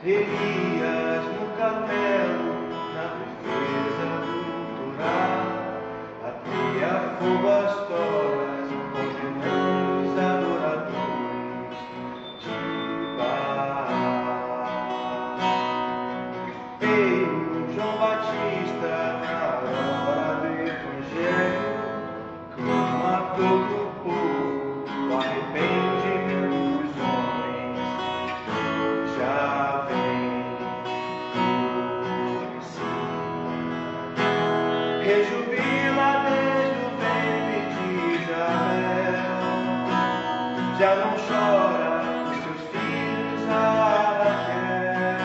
Elias no Carmelo, na defesa do Torá, ateia fogo às toras, condenando os adoradores de Baal. Veio João Batista na hora do Evangelho, clama a todo o povo o arrependimento dos homens. Já vem o Messias, rejubila desde o ventre de Israel, já não chora os seus filhos a Raquel,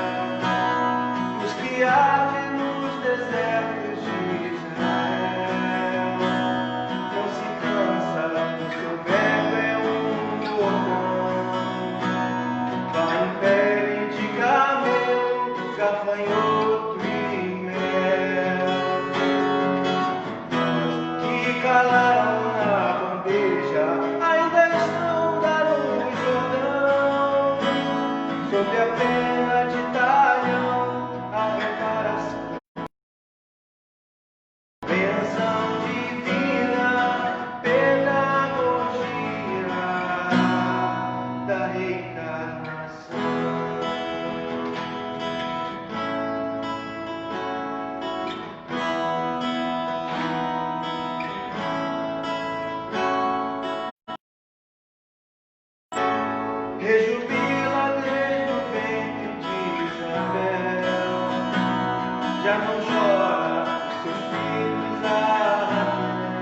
os que ardem nos desertos de Israel, não se cansa, o seu verbo é bordão, vai em pele de camelo, gafanhoto e mel, que calaram na bandeja, ainda estão dando o Jordão, sob a pena de talhão, a reparação, bênção divina, pedagogia da reencarnação. Rejubila desde o ventre de Isabel, já não chora os seus filhos a Raquel,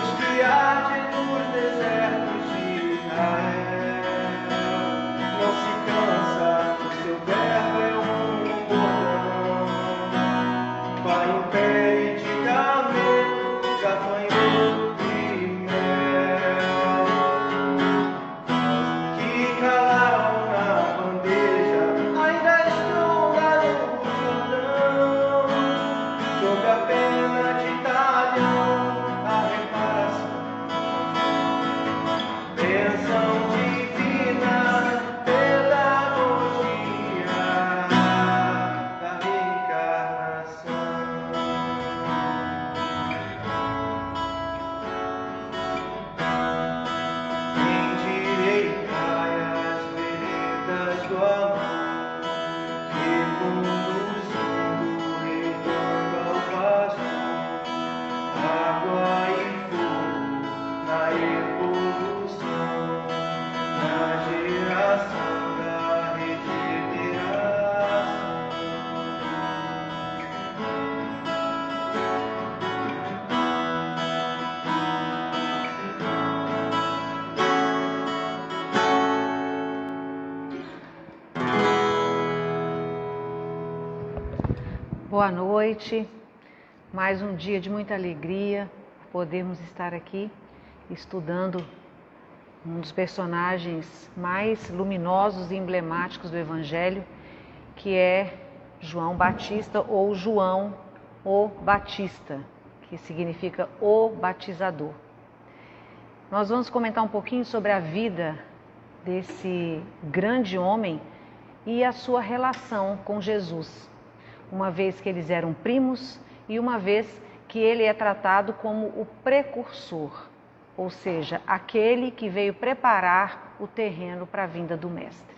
os que ardem nos desertos de Israel, não se cansa, o seu verbo é bordão, vai em pele de camelo, gafanhoto e mel, que calaram na bandeja, ainda estão dando o Jordão, sob a pena de talhão, a reparação, bênção divina, pedagogia da reencarnação. Endireitai as veredas do amor, reconduzindo o rebanho ao pastor, água e fogo na evolução, na geração da regeneração. Boa noite, mais um dia de muita alegria, podermos estar aqui estudando um dos personagens mais luminosos e emblemáticos do Evangelho, que é João Batista ou João o Batista, que significa o batizador. Nós vamos comentar um pouquinho sobre a vida desse grande homem e a sua relação com Jesus, uma vez que eles eram primos e uma vez que ele é tratado como o precursor, ou seja, aquele que veio preparar o terreno para a vinda do Mestre.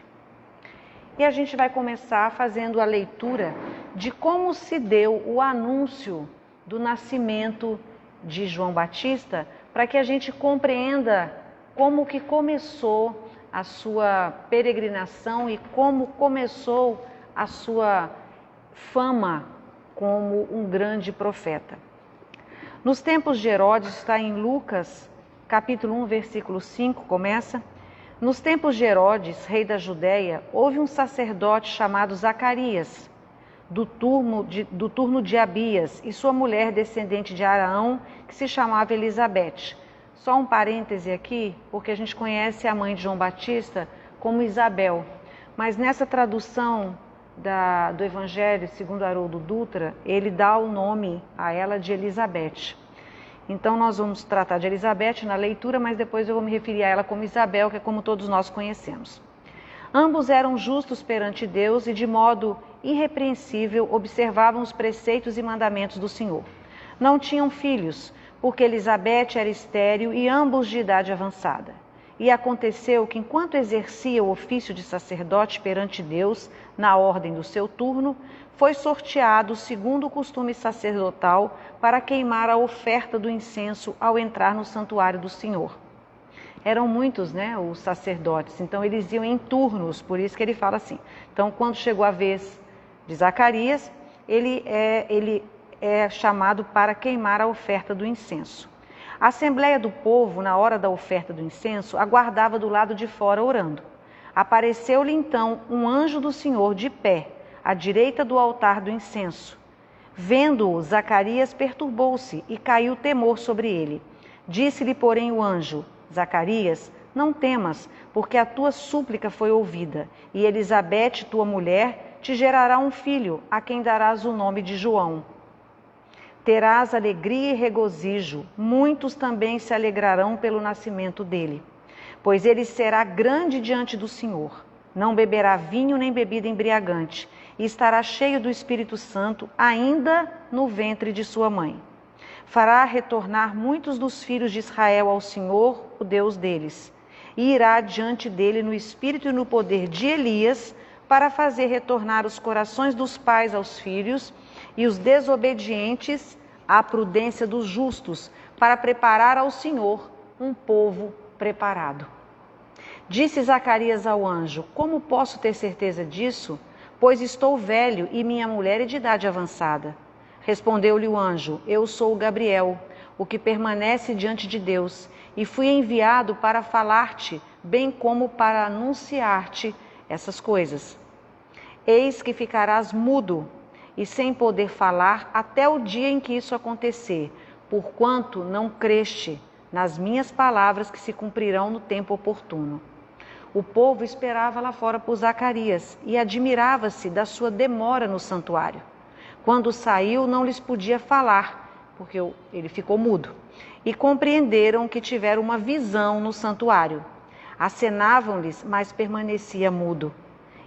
E a gente vai começar fazendo a leitura de como se deu o anúncio do nascimento de João Batista, para que a gente compreenda como que começou a sua peregrinação e como começou a sua fama como um grande profeta. Nos tempos de Herodes, está em Lucas, capítulo 1, versículo 5, começa: nos tempos de Herodes, rei da Judéia, houve um sacerdote chamado Zacarias, do turno de Abias, e sua mulher descendente de Araão, que se chamava Elizabeth. Só um parêntese aqui, porque a gente conhece a mãe de João Batista como Isabel, mas nessa tradução do Evangelho segundo Haroldo Dutra, ele dá o nome a ela de Elizabeth. Então nós vamos tratar de Elizabeth na leitura, mas depois eu vou me referir a ela como Isabel, que é como todos nós conhecemos. Ambos eram justos perante Deus e de modo irrepreensível observavam os preceitos e mandamentos do Senhor. Não tinham filhos, porque Elizabeth era estéril e ambos de idade avançada. E aconteceu que, enquanto exercia o ofício de sacerdote perante Deus, na ordem do seu turno, foi sorteado, segundo o costume sacerdotal, para queimar a oferta do incenso ao entrar no santuário do Senhor. Eram muitos, os sacerdotes, então eles iam em turnos, por isso que ele fala assim. Então, quando chegou a vez de Zacarias, ele é chamado para queimar a oferta do incenso. A assembleia do povo, na hora da oferta do incenso, aguardava do lado de fora orando. Apareceu-lhe então um anjo do Senhor de pé, à direita do altar do incenso. Vendo-o, Zacarias perturbou-se e caiu temor sobre ele. Disse-lhe, porém, o anjo: Zacarias, não temas, porque a tua súplica foi ouvida, e Elizabeth, tua mulher, te gerará um filho, a quem darás o nome de João. Terás alegria e regozijo, muitos também se alegrarão pelo nascimento dele, pois ele será grande diante do Senhor. Não beberá vinho nem bebida embriagante, e estará cheio do Espírito Santo ainda no ventre de sua mãe. Fará retornar muitos dos filhos de Israel ao Senhor, o Deus deles, e irá diante dele no espírito e no poder de Elias, para fazer retornar os corações dos pais aos filhos e os desobedientes à prudência dos justos, para preparar ao Senhor um povo preparado. Disse Zacarias ao anjo: como posso ter certeza disso? Pois estou velho e minha mulher é de idade avançada. Respondeu-lhe o anjo: eu sou Gabriel, o que permanece diante de Deus, e fui enviado para falar-te, bem como para anunciar-te essas coisas. Eis que ficarás mudo e sem poder falar até o dia em que isso acontecer, porquanto não creste nas minhas palavras que se cumprirão no tempo oportuno. O povo esperava lá fora por Zacarias e admirava-se da sua demora no santuário. Quando saiu, não lhes podia falar, porque ele ficou mudo, e compreenderam que tiveram uma visão no santuário. Acenavam-lhes, mas permanecia mudo.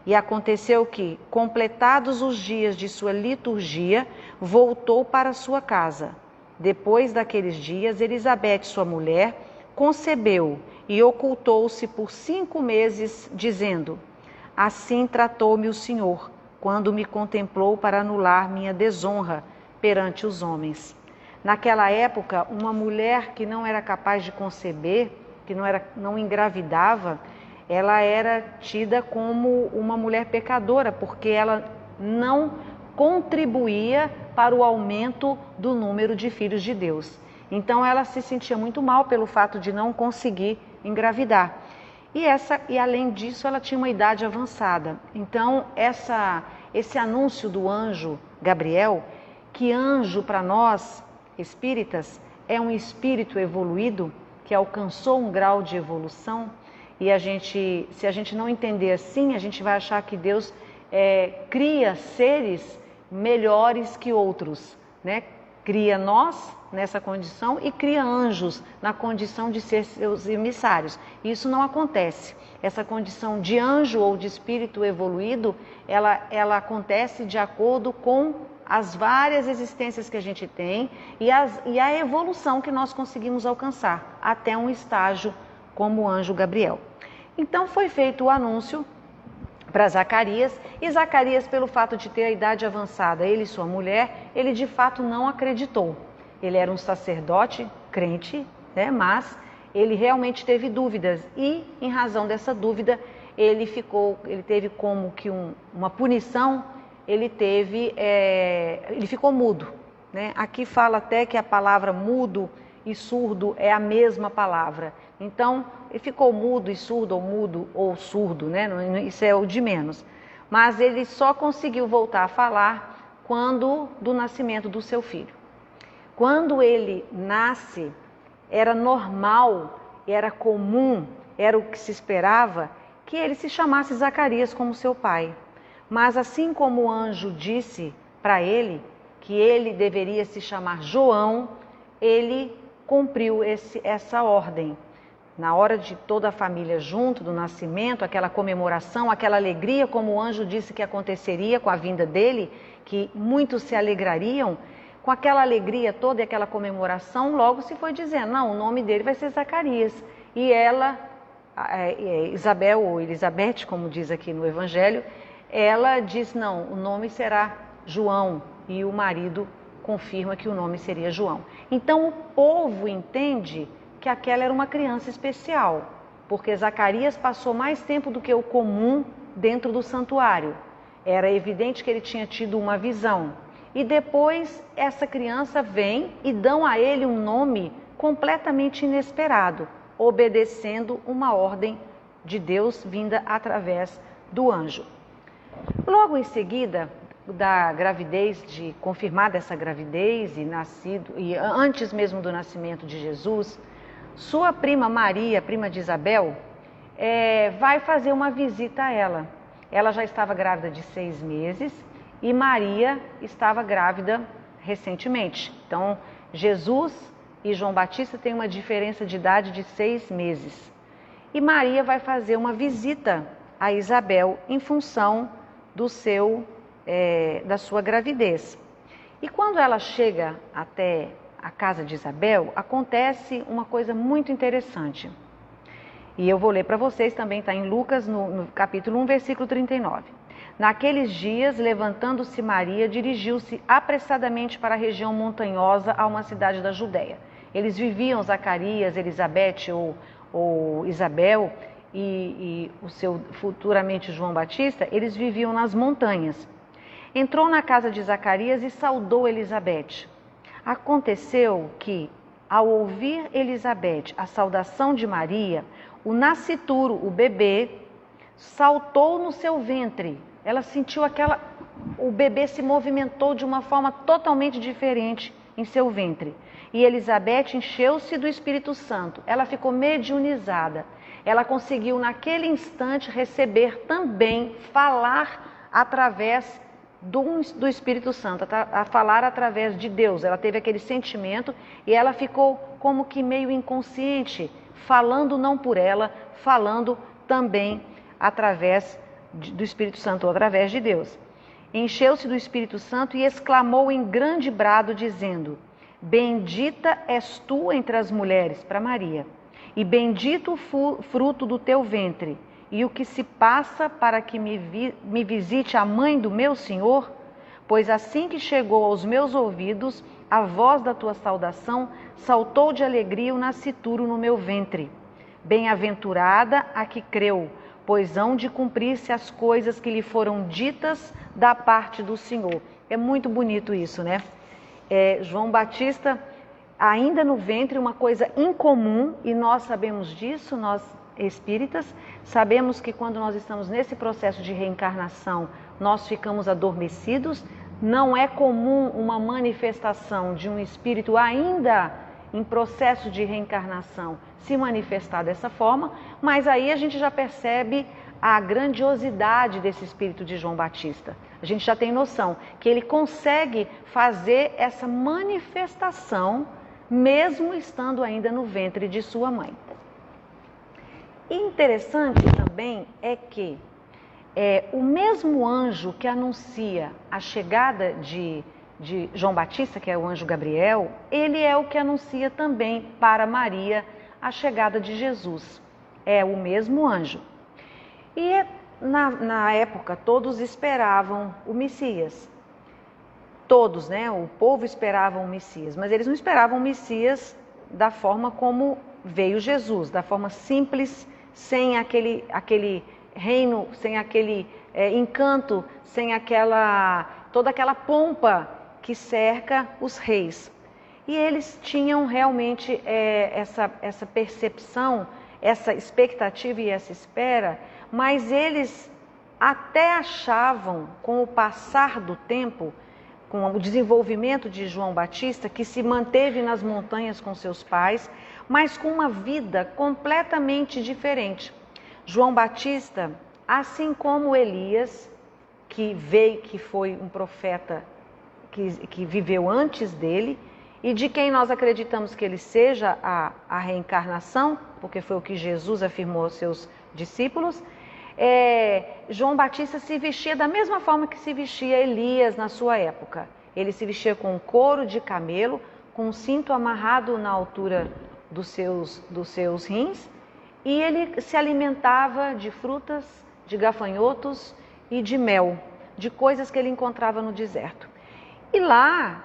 E aconteceu que, completados os dias de sua liturgia, voltou para sua casa. Depois daqueles dias, Elizabeth, sua mulher, concebeu e ocultou-se por 5 meses, dizendo: assim tratou-me o Senhor, quando me contemplou para anular minha desonra perante os homens. Naquela época, uma mulher que não era capaz de conceber, que não engravidava, ela era tida como uma mulher pecadora, porque ela não contribuía para o aumento do número de filhos de Deus. Então ela se sentia muito mal pelo fato de não conseguir engravidar. E além disso, ela tinha uma idade avançada. Então esse anúncio do anjo Gabriel, que anjo para nós espíritas é um espírito evoluído que alcançou um grau de evolução. E se a gente não entender assim, a gente vai achar que Deus cria seres melhores que outros, Cria nós nessa condição e cria anjos na condição de ser seus emissários. Isso não acontece. Essa condição de anjo ou de espírito evoluído, ela acontece de acordo com as várias existências que a gente tem e a evolução que nós conseguimos alcançar, até um estágio como o anjo Gabriel. Então foi feito o anúncio para Zacarias, e Zacarias, pelo fato de ter a idade avançada, ele e sua mulher, ele de fato não acreditou. Ele era um sacerdote crente, mas ele realmente teve dúvidas, e em razão dessa dúvida, ele teve como que uma punição, ele ficou mudo. Aqui fala até que a palavra mudo e surdo é a mesma palavra. Então, ele ficou mudo e surdo, ou mudo ou surdo, Isso é o de menos. Mas ele só conseguiu voltar a falar do nascimento do seu filho. Quando ele nasce, era normal, era comum, era o que se esperava, que ele se chamasse Zacarias como seu pai. Mas assim como o anjo disse para ele que ele deveria se chamar João, ele cumpriu essa ordem. na hora de toda a família junto, do nascimento, aquela comemoração, aquela alegria, como o anjo disse que aconteceria com a vinda dele, que muitos se alegrariam, com aquela alegria toda e aquela comemoração, logo se foi dizendo, não, o nome dele vai ser Zacarias. E ela, Isabel ou Elizabeth, como diz aqui no Evangelho, ela diz, não, o nome será João, e o marido confirma que o nome seria João. Então o povo entende que aquela era uma criança especial, porque Zacarias passou mais tempo do que o comum dentro do santuário. Era evidente que ele tinha tido uma visão. E depois essa criança vem e dão a ele um nome completamente inesperado, obedecendo uma ordem de Deus vinda através do anjo. Logo em seguida da gravidez, de confirmada essa gravidez e antes mesmo do nascimento de Jesus, sua prima Maria, prima de Isabel, vai fazer uma visita a ela. Ela já estava grávida de 6 meses e Maria estava grávida recentemente. Então, Jesus e João Batista têm uma diferença de idade de 6 meses. E Maria vai fazer uma visita a Isabel em função da sua gravidez. E quando ela chega até a casa de Isabel, acontece uma coisa muito interessante. E eu vou ler para vocês, também está em Lucas, no capítulo 1, versículo 39. Naqueles dias, levantando-se Maria, dirigiu-se apressadamente para a região montanhosa, a uma cidade da Judéia. Eles viviam, Zacarias, Elizabeth ou Isabel e o seu futuramente João Batista, eles viviam nas montanhas. Entrou na casa de Zacarias e saudou Elizabeth. Aconteceu que, ao ouvir Elizabeth a saudação de Maria, o nascituro, o bebê, saltou no seu ventre. Ela sentiu o bebê se movimentou de uma forma totalmente diferente em seu ventre. E Elizabeth encheu-se do Espírito Santo. Ela ficou mediunizada. Ela conseguiu naquele instante receber também, falar através do Espírito Santo, a falar através de Deus. Ela teve aquele sentimento e ela ficou como que meio inconsciente, falando não por ela, falando também através do Espírito Santo, ou através de Deus. Encheu-se do Espírito Santo e exclamou em grande brado, dizendo: Bendita és tu entre as mulheres, para Maria, e bendito o fruto do teu ventre. E o que se passa para que me visite a mãe do meu Senhor? Pois assim que chegou aos meus ouvidos a voz da tua saudação, saltou de alegria o nascituro no meu ventre. Bem-aventurada a que creu, pois hão de cumprir-se as coisas que lhe foram ditas da parte do Senhor. É muito bonito isso, né? João Batista, ainda no ventre, uma coisa incomum, e nós sabemos disso, nós espíritas, sabemos que quando nós estamos nesse processo de reencarnação, nós ficamos adormecidos. Não é comum uma manifestação de um espírito ainda em processo de reencarnação se manifestar dessa forma, mas aí a gente já percebe a grandiosidade desse espírito de João Batista. A gente já tem noção que ele consegue fazer essa manifestação mesmo estando ainda no ventre de sua mãe. E interessante também é que o mesmo anjo que anuncia a chegada de João Batista, que é o anjo Gabriel, ele é o que anuncia também para Maria a chegada de Jesus. É o mesmo anjo. E na época todos esperavam o Messias. Todos, né? O povo esperava o Messias, mas eles não esperavam o Messias da forma como veio Jesus, da forma simples, sem aquele reino, sem aquele encanto, sem toda aquela pompa que cerca os reis. E eles tinham realmente essa percepção, essa expectativa e essa espera, mas eles até achavam, com o passar do tempo, com o desenvolvimento de João Batista, que se manteve nas montanhas com seus pais, mas com uma vida completamente diferente. João Batista, assim como Elias, que foi um profeta que viveu antes dele, e de quem nós acreditamos que ele seja a reencarnação, porque foi o que Jesus afirmou aos seus discípulos, João Batista se vestia da mesma forma que se vestia Elias na sua época. Ele se vestia com um couro de camelo, com um cinto amarrado na altura dos seus rins, e ele se alimentava de frutas, de gafanhotos e de mel, de coisas que ele encontrava no deserto. E lá,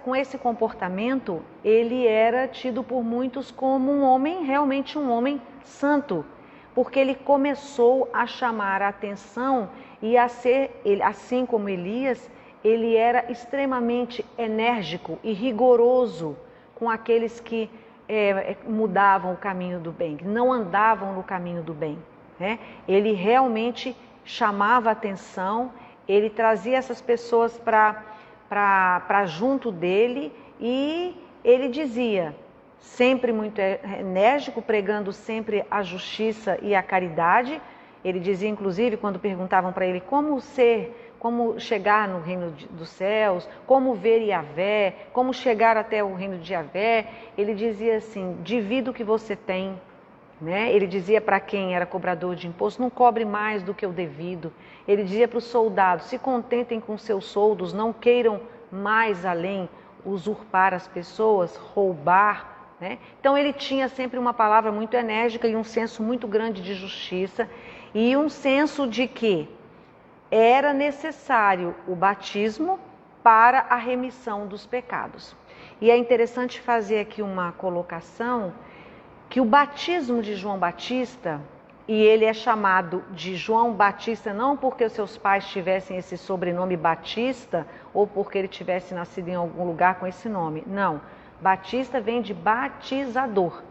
com esse comportamento, ele era tido por muitos como um homem, realmente um homem santo, porque ele começou a chamar a atenção e a ser, assim como Elias, ele era extremamente enérgico e rigoroso com aqueles que mudavam o caminho do bem, que não andavam no caminho do bem, né? Ele realmente chamava a atenção, ele trazia essas pessoas para junto dele e ele dizia, sempre muito enérgico, pregando sempre a justiça e a caridade. Ele dizia, inclusive, quando perguntavam para ele como chegar no reino dos céus, como ver Yahvé, como chegar até o reino de Yahvé, ele dizia assim, divida o que você tem, né? Ele dizia para quem era cobrador de imposto, não cobre mais do que o devido. Ele dizia para os soldados, se contentem com seus soldos, não queiram mais além, usurpar as pessoas, roubar, né? Então ele tinha sempre uma palavra muito enérgica e um senso muito grande de justiça e um senso de que era necessário o batismo para a remissão dos pecados. E é interessante fazer aqui uma colocação que o batismo de João Batista, e ele é chamado de João Batista não porque os seus pais tivessem esse sobrenome Batista ou porque ele tivesse nascido em algum lugar com esse nome, não. Batista vem de batizador.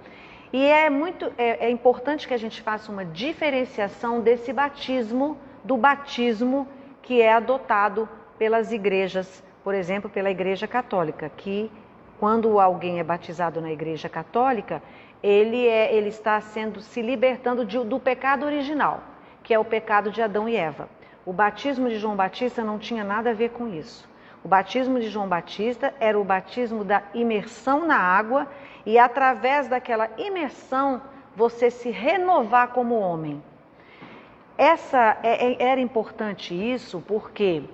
E é importante que a gente faça uma diferenciação desse batismo, do batismo que é adotado pelas igrejas, por exemplo, pela Igreja Católica, que quando alguém é batizado na Igreja Católica, ele está se libertando do pecado original, que é o pecado de Adão e Eva. O batismo de João Batista não tinha nada a ver com isso. O batismo de João Batista era o batismo da imersão na água e através daquela imersão você se renovar como homem. Era importante isso porque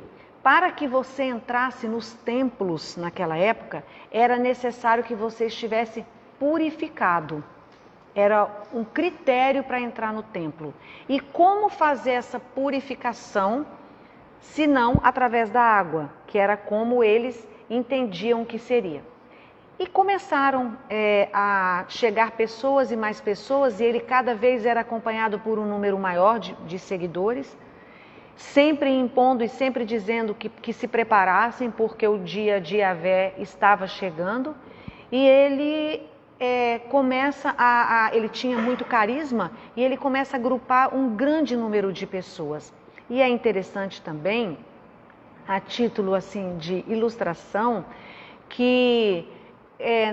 para que você entrasse nos templos naquela época, era necessário que você estivesse purificado. Era um critério para entrar no templo. E como fazer essa purificação, se não através da água, que era como eles entendiam que seria. E começaram a chegar pessoas e mais pessoas, e ele cada vez era acompanhado por um número maior de seguidores, sempre impondo e sempre dizendo que se preparassem, porque o dia de Yahvé estava chegando, e ele ele tinha muito carisma, e ele começa a agrupar um grande número de pessoas. E é interessante também, a título assim de ilustração, que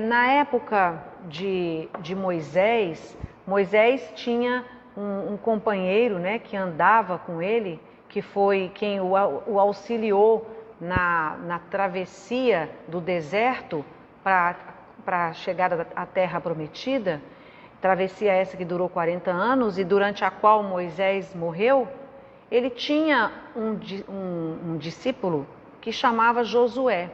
na época de Moisés tinha um companheiro, né, que andava com ele, que foi quem o auxiliou na travessia do deserto para chegar à terra prometida, travessia essa que durou 40 anos e durante a qual Moisés morreu. Ele tinha um discípulo que chamava Josué.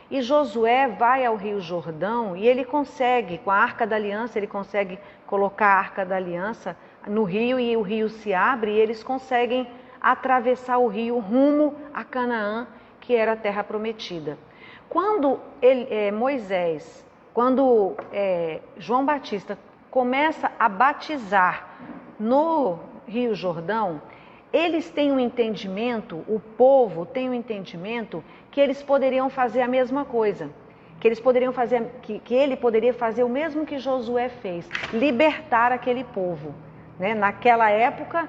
E Josué vai ao Rio Jordão e ele consegue, com a Arca da Aliança, ele consegue colocar a Arca da Aliança no rio e o rio se abre e eles conseguem atravessar o rio rumo a Canaã, que era a terra prometida. Quando João Batista começa a batizar no Rio Jordão, eles têm um entendimento, o povo tem um entendimento que eles poderiam fazer a mesma coisa, que ele poderia fazer o mesmo que Josué fez, libertar aquele povo, né? Naquela época,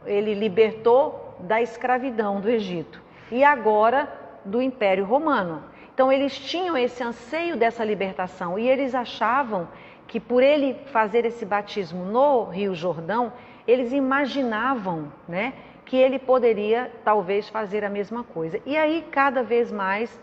ele libertou da escravidão do Egito e agora do Império Romano. Então eles tinham esse anseio dessa libertação e eles achavam que por ele fazer esse batismo no Rio Jordão, eles imaginavam, né, que ele poderia talvez fazer a mesma coisa. E aí cada vez mais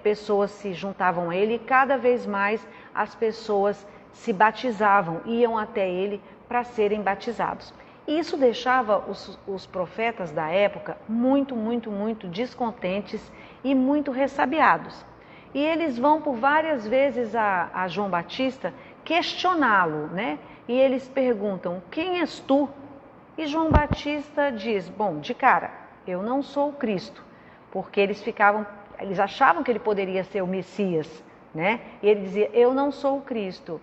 pessoas se juntavam a ele e cada vez mais as pessoas se batizavam, iam até ele para serem batizados. Isso deixava os profetas da época muito, muito, muito descontentes e muito ressabiados. E eles vão por várias vezes a João Batista questioná-lo, né? E eles perguntam: quem és tu? E João Batista diz: bom, de cara, eu não sou o Cristo, porque eles achavam que ele poderia ser o Messias, né? E ele dizia: eu não sou o Cristo.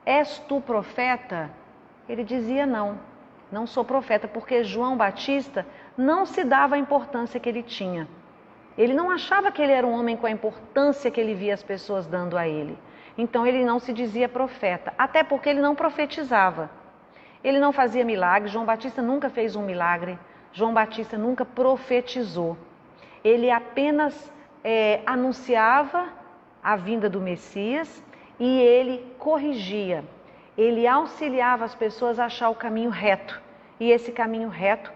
És tu profeta? Ele dizia: não sou profeta, porque João Batista não se dava a importância que ele tinha. Ele não achava que ele era um homem com a importância que ele via as pessoas dando a ele. Então ele não se dizia profeta, até porque ele não profetizava. Ele não fazia milagres, João Batista nunca fez um milagre, João Batista nunca profetizou. Ele apenas anunciava a vinda do Messias e ele corrigia. Ele auxiliava as pessoas a achar o caminho reto. E esse caminho reto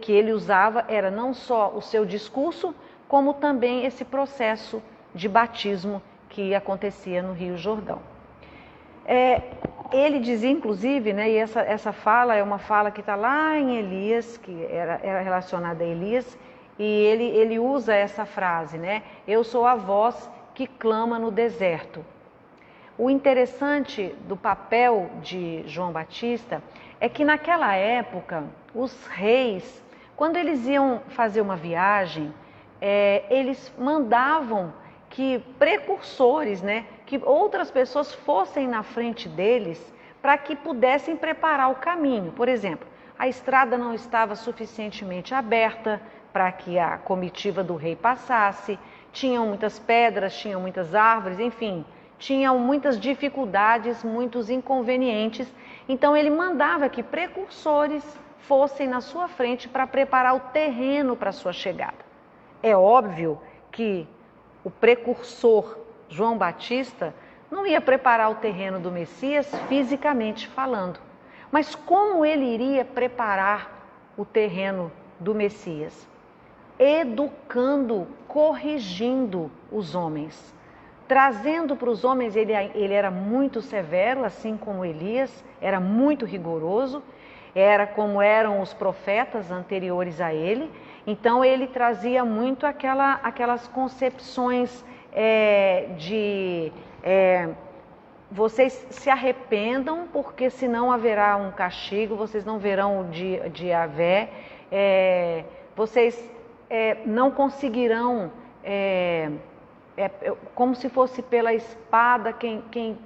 que ele usava era não só o seu discurso, como também esse processo de batismo que acontecia no Rio Jordão. Ele dizia, inclusive, né, e essa fala é uma fala que está lá em Elias, que era relacionada a Elias, e ele usa essa frase, né? Eu sou a voz que clama no deserto. O interessante do papel de João Batista é que naquela época, os reis, quando eles iam fazer uma viagem, eles mandavam que precursores, né, que outras pessoas fossem na frente deles para que pudessem preparar o caminho. Por exemplo, a estrada não estava suficientemente aberta para que a comitiva do rei passasse, tinham muitas pedras, tinham muitas árvores, enfim, tinham muitas dificuldades, muitos inconvenientes. Então ele mandava que precursores fossem na sua frente para preparar o terreno para a sua chegada. É óbvio que o precursor João Batista não ia preparar o terreno do Messias fisicamente falando. Mas como ele iria preparar o terreno do Messias? Educando, corrigindo os homens. Trazendo para os homens, ele era muito severo, assim como Elias, era muito rigoroso, era como eram os profetas anteriores a ele. Então ele trazia muito aquelas concepções vocês se arrependam, porque senão haverá um castigo, vocês não verão o dia de Yahvé, vocês não conseguirão, como se fosse pela espada, quem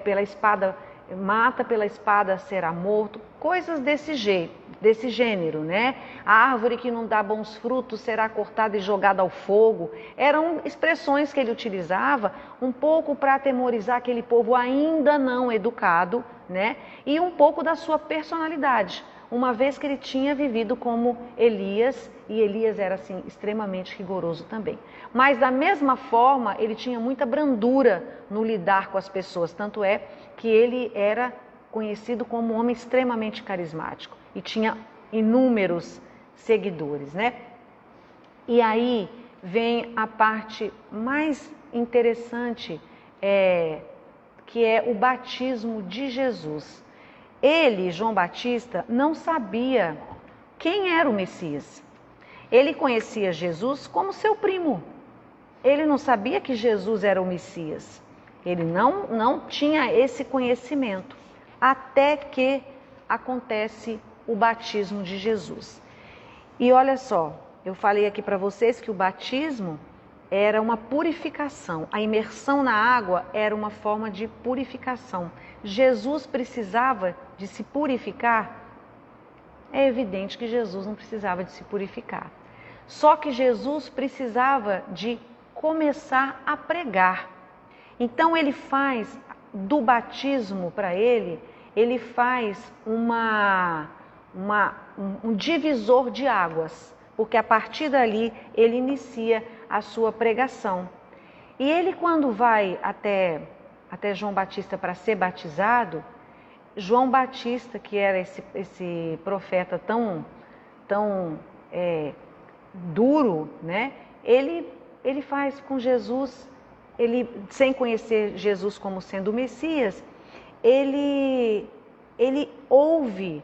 pela espada mata, pela espada será morto, coisas desse gênero, né? A árvore que não dá bons frutos será cortada e jogada ao fogo. Eram expressões que ele utilizava um pouco para atemorizar aquele povo ainda não educado, né? E um pouco da sua personalidade, uma vez que ele tinha vivido como Elias, e Elias era assim extremamente rigoroso também. Mas da mesma forma, ele tinha muita brandura no lidar com as pessoas, tanto é que ele era conhecido como um homem extremamente carismático e tinha inúmeros seguidores, né? E aí vem a parte mais interessante, que é o batismo de Jesus. Ele, João Batista, não sabia quem era o Messias. Ele conhecia Jesus como seu primo. Ele não sabia que Jesus era o Messias. Ele não tinha esse conhecimento. Até que acontece o batismo de Jesus. E olha só, eu falei aqui para vocês que o batismo era uma purificação. A imersão na água era uma forma de purificação. Jesus precisava de se purificar? É evidente que Jesus não precisava de se purificar. Só que Jesus precisava de começar a pregar. Então ele faz do batismo para ele faz um divisor de águas, porque a partir dali ele inicia a sua pregação. E ele, quando vai até João Batista para ser batizado, João Batista, que era esse profeta tão duro, né? Ele faz com Jesus ele, sem conhecer Jesus como sendo o Messias, ele ouve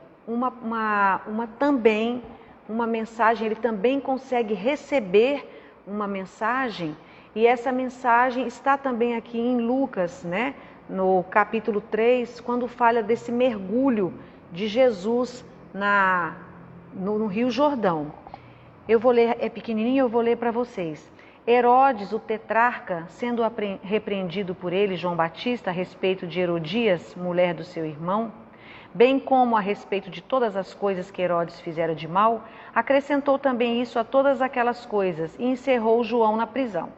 também uma mensagem, ele também consegue receber uma mensagem, e essa mensagem está também aqui em Lucas, né? No capítulo 3, quando fala desse mergulho de Jesus no Rio Jordão. Eu vou ler, é pequenininho, eu vou ler para vocês. Herodes, o tetrarca, sendo repreendido por ele, João Batista, a respeito de Herodias, mulher do seu irmão, bem como a respeito de todas as coisas que Herodes fizera de mal, acrescentou também isso a todas aquelas coisas e encerrou João na prisão.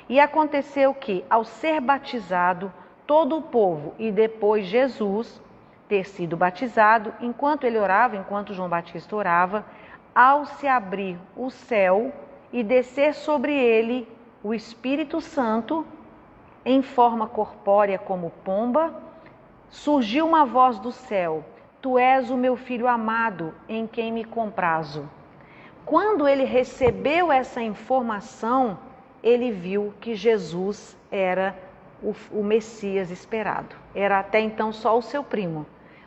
E aconteceu que, ao ser batizado, todo o povo e depois Jesus ter sido batizado, enquanto ele orava, enquanto João Batista orava, ao se abrir o céu e descer sobre ele o Espírito Santo, em forma corpórea como pomba, surgiu uma voz do céu: Tu és o meu filho amado, em quem me comprazo. Quando ele recebeu essa informação, ele viu que Jesus era o Messias esperado. Era até então só o seu primo.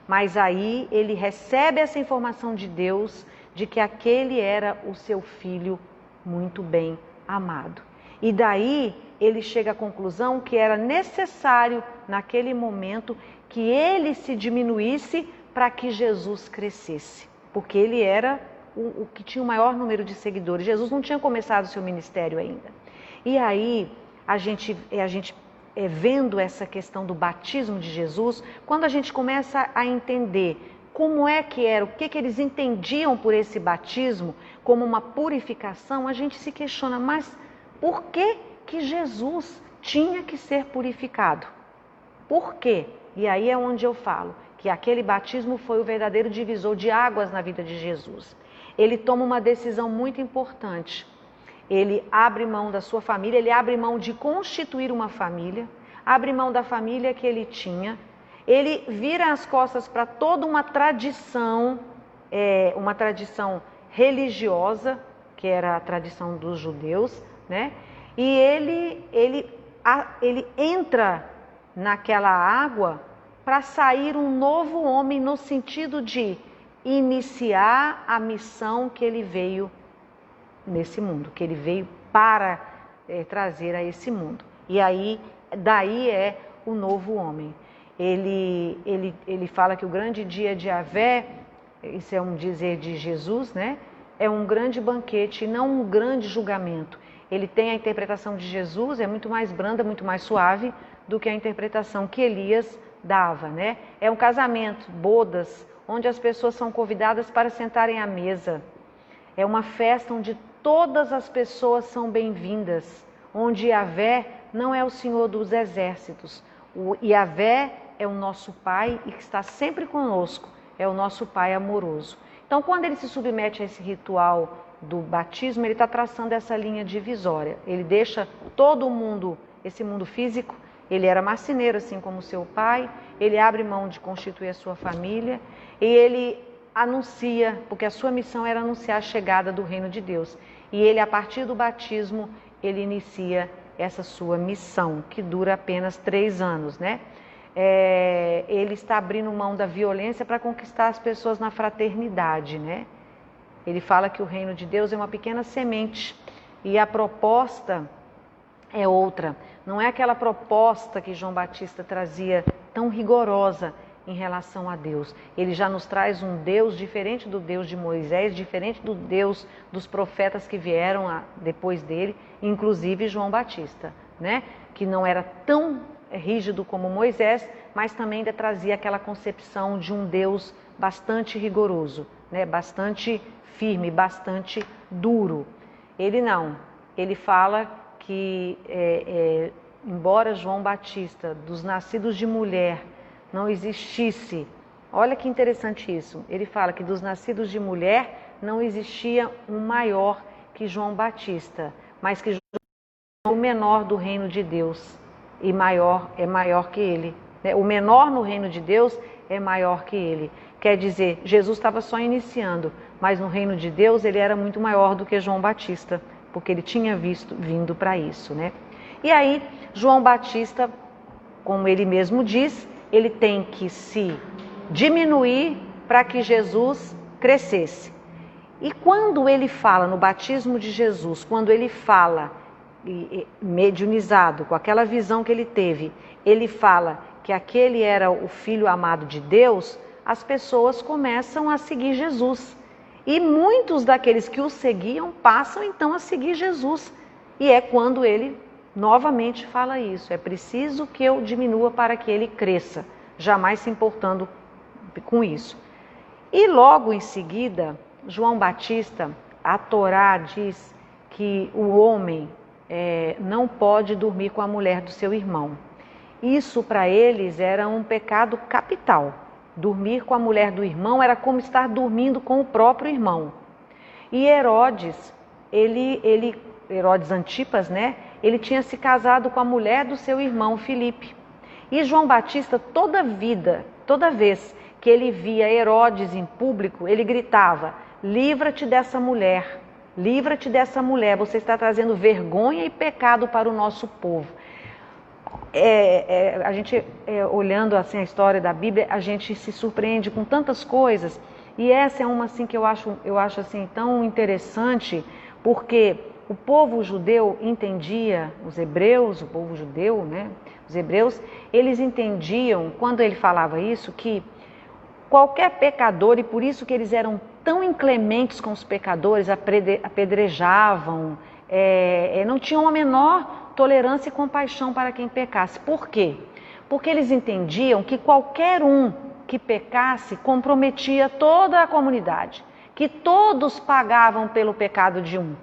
Mas aí ele recebe essa informação de Deus, de que aquele era o seu filho muito bem amado. E daí ele chega à conclusão que era necessário, naquele momento, que ele se diminuísse para que Jesus crescesse. Porque ele era o que tinha o maior número de seguidores. Jesus não tinha começado o seu ministério ainda. E aí, a gente vendo essa questão do batismo de Jesus, quando a gente começa a entender como é que era, o que eles entendiam por esse batismo como uma purificação, a gente se questiona, mas por que Jesus tinha que ser purificado? Por quê? E aí é onde eu falo que aquele batismo foi o verdadeiro divisor de águas na vida de Jesus. Ele toma uma decisão muito importante. Ele abre mão da sua família, ele abre mão de constituir uma família, abre mão da família que ele tinha, ele vira as costas para toda uma tradição religiosa, que era a tradição dos judeus, né? E ele entra naquela água para sair um novo homem, no sentido de iniciar a missão que ele veio nesse mundo, que ele veio para trazer a esse mundo. E aí, daí é o novo homem. Ele fala que o grande dia de Yahvé, isso é um dizer de Jesus, né? É um grande banquete, não um grande julgamento. Ele tem a interpretação de Jesus, é muito mais branda, muito mais suave do que a interpretação que Elias dava, né? É um casamento, bodas, onde as pessoas são convidadas para sentarem à mesa. É uma festa onde todas as pessoas são bem-vindas, onde Yahvé não é o Senhor dos exércitos. O Yahvé é o nosso Pai e que está sempre conosco, é o nosso Pai amoroso. Então, quando ele se submete a esse ritual do batismo, ele está traçando essa linha divisória. Ele deixa todo o mundo, esse mundo físico, ele era marceneiro, assim como seu pai, ele abre mão de constituir a sua família e ele anuncia, porque a sua missão era anunciar a chegada do reino de Deus. E ele, a partir do batismo, ele inicia essa sua missão, que dura apenas 3 anos, né? Ele está abrindo mão da violência para conquistar as pessoas na fraternidade, né? Ele fala que o reino de Deus é uma pequena semente e a proposta é outra. Não é aquela proposta que João Batista trazia tão rigorosa em relação a Deus. Ele já nos traz um Deus diferente do Deus de Moisés, diferente do Deus dos profetas que vieram depois dele, inclusive João Batista, né? Que não era tão rígido como Moisés, mas também ainda trazia aquela concepção de um Deus bastante rigoroso, né? Bastante firme, bastante duro. Ele não. Ele fala que, embora João Batista, dos nascidos de mulher, não existisse, olha que interessante isso, ele fala que dos nascidos de mulher não existia um maior que João Batista, mas que João é o menor do reino de Deus e é maior que ele. O menor no reino de Deus é maior que ele. Quer dizer, Jesus estava só iniciando, mas no reino de Deus ele era muito maior do que João Batista, porque ele tinha vindo para isso, né? E aí, João Batista, como ele mesmo diz, ele tem que se diminuir para que Jesus crescesse. E quando ele fala no batismo de Jesus, quando ele fala, mediunizado, com aquela visão que ele teve, ele fala que aquele era o Filho amado de Deus, as pessoas começam a seguir Jesus. E muitos daqueles que o seguiam passam então a seguir Jesus. E é quando ele novamente fala isso, é preciso que eu diminua para que ele cresça, jamais se importando com isso. E logo em seguida, João Batista, a Torá diz que o homem não pode dormir com a mulher do seu irmão. Isso para eles era um pecado capital. Dormir com a mulher do irmão era como estar dormindo com o próprio irmão. E Herodes, Herodes Antipas, né? Ele tinha se casado com a mulher do seu irmão Filipe. E João Batista, toda vez que ele via Herodes em público, ele gritava: livra-te dessa mulher, livra-te dessa mulher, você está trazendo vergonha e pecado para o nosso povo. A gente, olhando assim a história da Bíblia, a gente se surpreende com tantas coisas, e essa é uma assim que eu acho assim tão interessante, porque o povo judeu entendia, os hebreus, o povo judeu, né? Os hebreus, eles entendiam, quando ele falava isso, que qualquer pecador, e por isso que eles eram tão inclementes com os pecadores, apedrejavam, não tinham a menor tolerância e compaixão para quem pecasse. Por quê? Porque eles entendiam que qualquer um que pecasse comprometia toda a comunidade, que todos pagavam pelo pecado de um.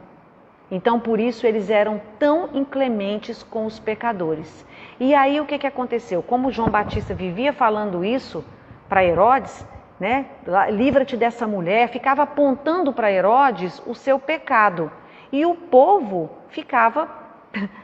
Então, por isso, eles eram tão inclementes com os pecadores. E aí, o que aconteceu? Como João Batista vivia falando isso para Herodes, né? Livra-te dessa mulher, ficava apontando para Herodes o seu pecado. E o povo ficava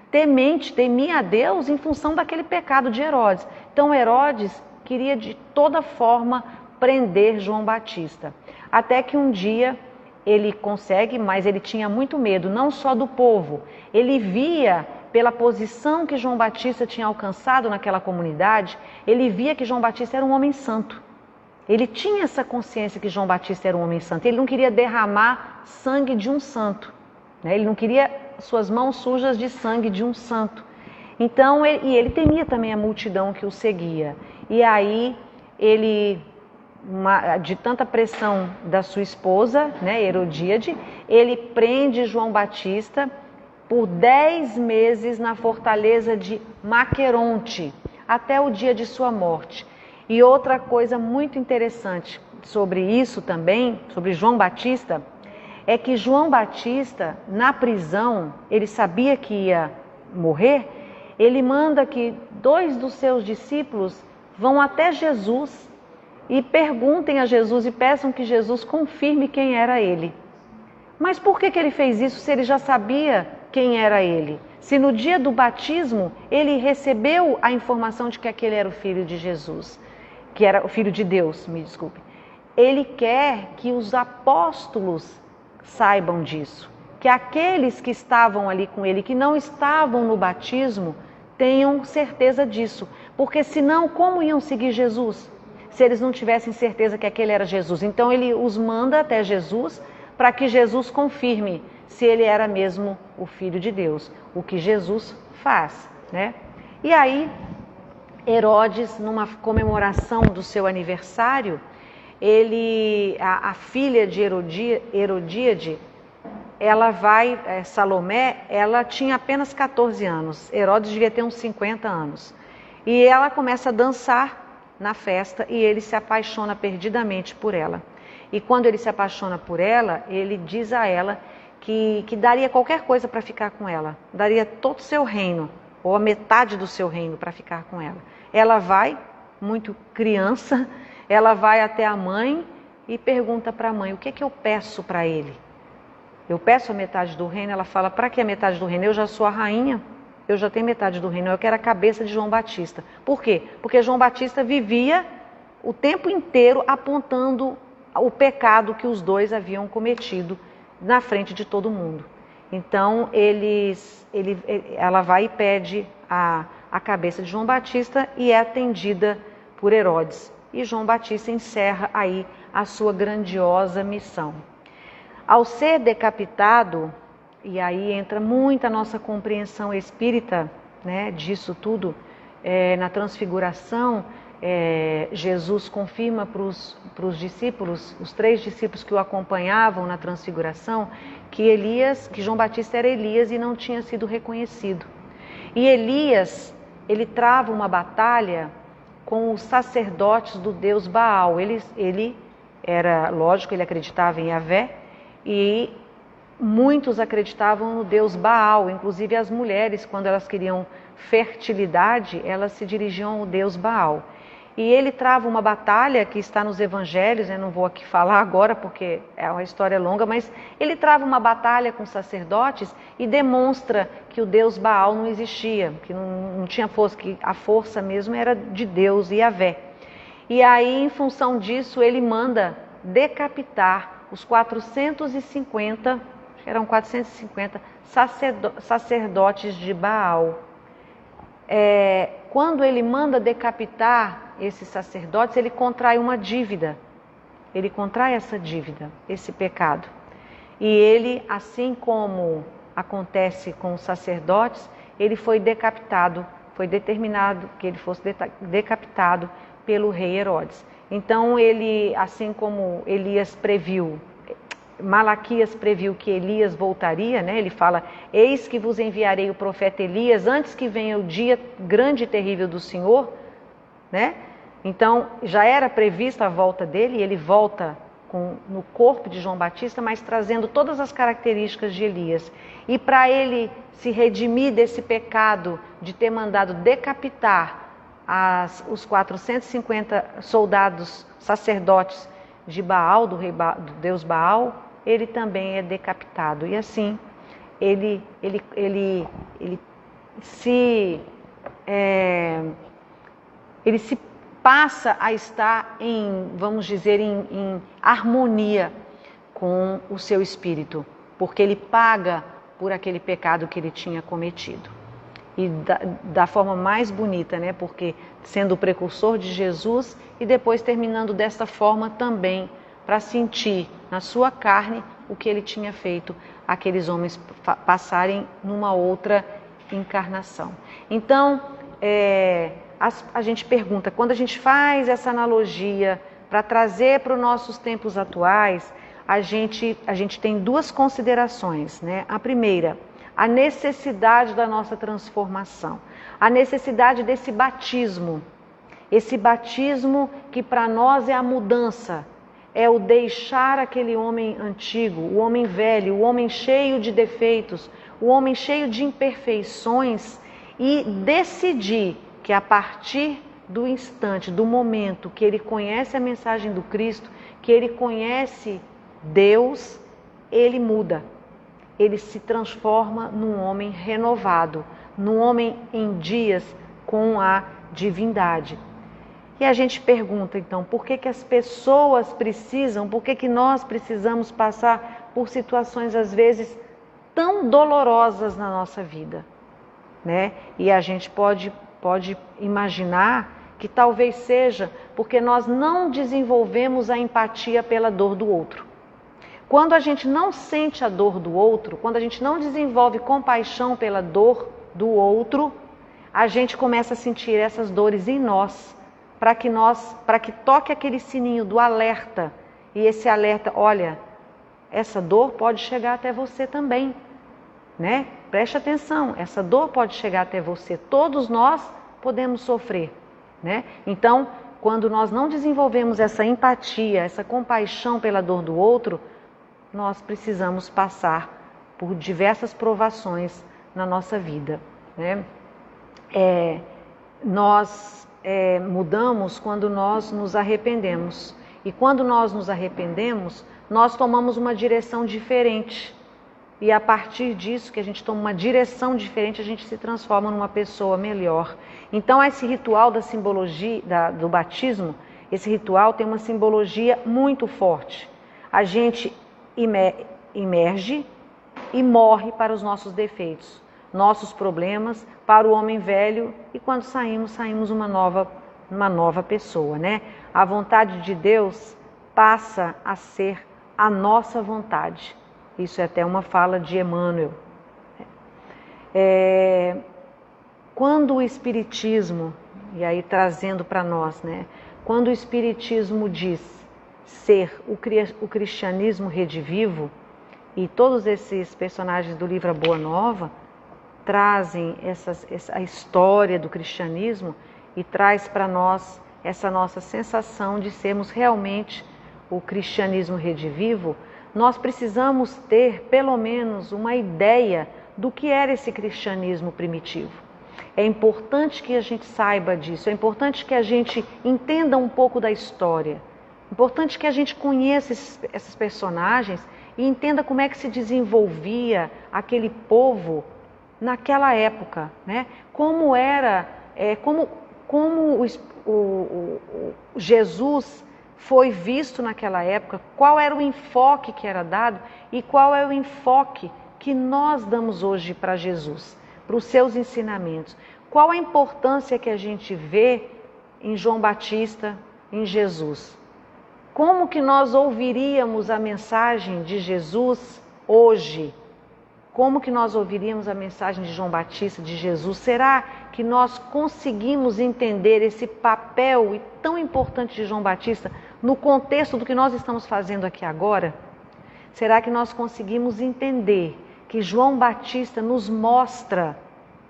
temia a Deus em função daquele pecado de Herodes. Então, Herodes queria de toda forma prender João Batista. Até que um dia ele consegue, mas ele tinha muito medo, não só do povo. Ele via, pela posição que João Batista tinha alcançado naquela comunidade, ele via que João Batista era um homem santo. Ele tinha essa consciência que João Batista era um homem santo. Ele não queria derramar sangue de um santo, né? Ele não queria suas mãos sujas de sangue de um santo. Então, ele temia também a multidão que o seguia. E aí, de tanta pressão da sua esposa, né, Herodíade, ele prende João Batista por 10 meses na fortaleza de Maqueronte, até o dia de sua morte. E outra coisa muito interessante sobre isso também, sobre João Batista, é que João Batista, na prisão, ele sabia que ia morrer, ele manda que 2 dos seus discípulos vão até Jesus e perguntem a Jesus e peçam que Jesus confirme quem era ele. Mas por que ele fez isso se ele já sabia quem era ele? Se no dia do batismo ele recebeu a informação de que aquele era o filho de Jesus, que era o filho de Deus, me desculpe. Ele quer que os apóstolos saibam disso, que aqueles que estavam ali com ele, que não estavam no batismo, tenham certeza disso, porque senão como iam seguir Jesus, se eles não tivessem certeza que aquele era Jesus? Então ele os manda até Jesus, para que Jesus confirme se ele era mesmo o Filho de Deus, o que Jesus faz, né? E aí, Herodes, numa comemoração do seu aniversário, a filha de Herodíade, ela vai, Salomé, ela tinha apenas 14 anos, Herodes devia ter uns 50 anos. E ela começa a dançar na festa e ele se apaixona perdidamente por ela. E quando ele se apaixona por ela, ele diz a ela que daria qualquer coisa para ficar com ela, daria todo o seu reino, ou a metade do seu reino para ficar com ela. Ela vai, muito criança, ela vai até a mãe e pergunta para a mãe: o que eu peço para ele? Eu peço a metade do reino. Ela fala: para que a metade do reino? Eu já sou a rainha, eu já tenho metade do reino, eu quero a cabeça de João Batista. Por quê? Porque João Batista vivia o tempo inteiro apontando o pecado que os dois haviam cometido na frente de todo mundo. Então ela vai e pede a cabeça de João Batista e é atendida por Herodes. E João Batista encerra aí a sua grandiosa missão. Ao ser decapitado, e aí entra muita nossa compreensão espírita, né, disso tudo, na transfiguração, Jesus confirma para os discípulos, os 3 discípulos que o acompanhavam na transfiguração, que João Batista era Elias e não tinha sido reconhecido. E Elias, ele trava uma batalha com os sacerdotes do deus Baal. Ele era, lógico, ele acreditava em Yahvé, e muitos acreditavam no deus Baal, inclusive as mulheres, quando elas queriam fertilidade, elas se dirigiam ao deus Baal. E ele trava uma batalha que está nos evangelhos, não vou aqui falar agora porque é uma história longa, mas ele trava uma batalha com os sacerdotes e demonstra que o deus Baal não existia, que não tinha força, que a força mesmo era de Deus e Yahvé. E aí, em função disso, ele manda decapitar os 450, eram 450 sacerdotes de Baal. Quando ele manda decapitar esses sacerdotes, ele contrai uma dívida. Ele contrai essa dívida, esse pecado. E ele, assim como acontece com os sacerdotes, ele foi decapitado, foi determinado que ele fosse decapitado pelo rei Herodes. Então ele, assim como Malaquias previu que Elias voltaria, né? Ele fala: eis que vos enviarei o profeta Elias antes que venha o dia grande e terrível do Senhor, né? Então já era prevista a volta dele, e ele volta no corpo de João Batista, mas trazendo todas as características de Elias. E para ele se redimir desse pecado de ter mandado decapitar os 450 soldados sacerdotes de Baal, do deus Baal, ele também é decapitado. E assim, ele se passa a estar vamos dizer, em harmonia com o seu espírito, porque ele paga por aquele pecado que ele tinha cometido. E da forma mais bonita, né? Porque sendo o precursor de Jesus e depois terminando desta forma também, para sentir na sua carne o que ele tinha feito aqueles homens passarem numa outra encarnação. Então, a gente pergunta, quando a gente faz essa analogia para trazer para os nossos tempos atuais, a gente tem 2 considerações, né? A primeira, a necessidade da nossa transformação, a necessidade desse batismo, esse batismo que para nós é a mudança, é o deixar aquele homem antigo, o homem velho, o homem cheio de defeitos, o homem cheio de imperfeições, e decidir que a partir do instante, do momento que ele conhece a mensagem do Cristo, que ele conhece Deus, ele muda. Ele se transforma num homem renovado, num homem em dias com a divindade. E a gente pergunta então, por que as pessoas precisam, por que nós precisamos passar por situações às vezes tão dolorosas na nossa vida, né? E a gente pode imaginar que talvez seja porque nós não desenvolvemos a empatia pela dor do outro. Quando a gente não sente a dor do outro, quando a gente não desenvolve compaixão pela dor do outro, a gente começa a sentir essas dores em nós, para que toque aquele sininho do alerta, e esse alerta, olha, essa dor pode chegar até você também, né? Preste atenção, essa dor pode chegar até você, todos nós podemos sofrer, né? Então, quando nós não desenvolvemos essa empatia, essa compaixão pela dor do outro, nós precisamos passar por diversas provações na nossa vida, né? Nós mudamos quando nós nos arrependemos. E quando nós nos arrependemos, nós tomamos uma direção diferente. E a partir disso, que a gente toma uma direção diferente, a gente se transforma numa pessoa melhor. Então, esse ritual da simbologia, do batismo, esse ritual tem uma simbologia muito forte. A gente imerge e morre para os nossos defeitos, nossos problemas, para o homem velho, e quando saímos uma nova pessoa, né? A vontade de Deus passa a ser a nossa vontade. Isso é até uma fala de Emmanuel. Quando o Espiritismo, e aí trazendo para nós, né? Quando o Espiritismo diz ser o cristianismo redivivo, e todos esses personagens do livro A Boa Nova trazem a história do cristianismo e traz para nós essa nossa sensação de sermos realmente o cristianismo redivivo, nós precisamos ter pelo menos uma ideia do que era esse cristianismo primitivo. É importante que a gente saiba disso, é importante que a gente entenda um pouco da história, é importante que a gente conheça esses personagens e entenda como é que se desenvolvia aquele povo naquela época, né? Como era, como Jesus foi visto naquela época, qual era o enfoque que era dado e qual é o enfoque que nós damos hoje para Jesus, para os seus ensinamentos. Qual a importância que a gente vê em João Batista, em Jesus? Como que nós ouviríamos a mensagem de Jesus hoje? Como que nós ouviríamos a mensagem de João Batista, de Jesus? Será que nós conseguimos entender esse papel tão importante de João Batista no contexto do que nós estamos fazendo aqui agora? Será que nós conseguimos entender que João Batista nos mostra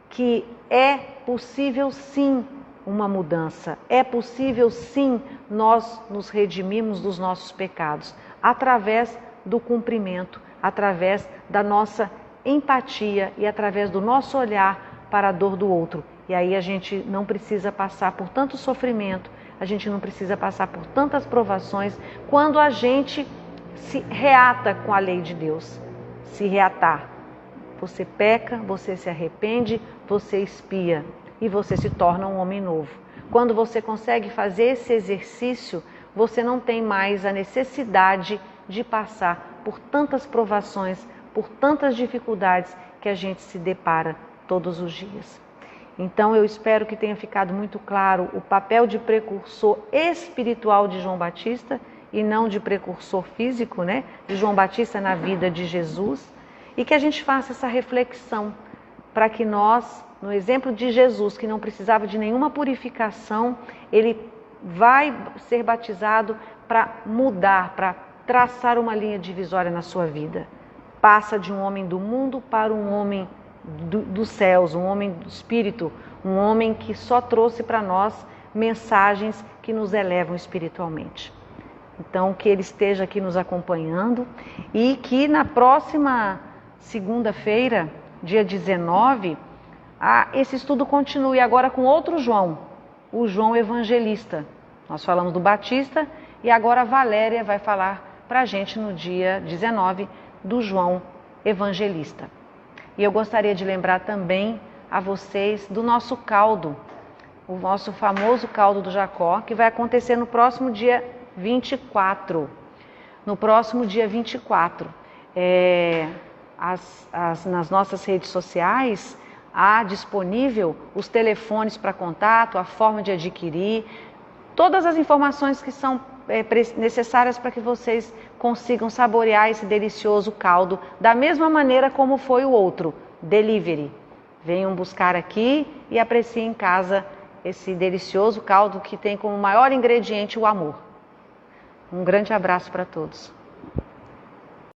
que é possível sim uma mudança, é possível sim nós nos redimirmos dos nossos pecados, através do cumprimento, através da nossa empatia e através do nosso olhar para a dor do outro. E aí a gente não precisa passar por tanto sofrimento, a gente não precisa passar por tantas provações, quando a gente se reata com a lei de Deus. Se reatar. Você peca, você se arrepende, você expia e você se torna um homem novo. Quando você consegue fazer esse exercício, você não tem mais a necessidade de passar por tantas provações, por tantas dificuldades que a gente se depara todos os dias. Então eu espero que tenha ficado muito claro o papel de precursor espiritual de João Batista e não de precursor físico, né? De João Batista na vida de Jesus, e que a gente faça essa reflexão para que nós, no exemplo de Jesus, que não precisava de nenhuma purificação, ele vai ser batizado para mudar, para traçar uma linha divisória na sua vida. Passa de um homem do mundo para um homem dos céus, um homem do espírito, um homem que só trouxe para nós mensagens que nos elevam espiritualmente. Então, que ele esteja aqui nos acompanhando e que na próxima segunda-feira, dia 19, esse estudo continue agora com outro João, o João Evangelista. Nós falamos do Batista e agora a Valéria vai falar para a gente no dia 19 do João Evangelista. E eu gostaria de lembrar também a vocês do nosso caldo, o nosso famoso caldo do Jacó, que vai acontecer no próximo dia 24. No próximo dia 24. Nas nossas redes sociais há disponível os telefones para contato, a forma de adquirir, todas as informações que são necessárias para que vocês consigam saborear esse delicioso caldo, da mesma maneira como foi o outro, delivery. Venham buscar aqui e apreciem em casa esse delicioso caldo que tem como maior ingrediente o amor. Um grande abraço para todos.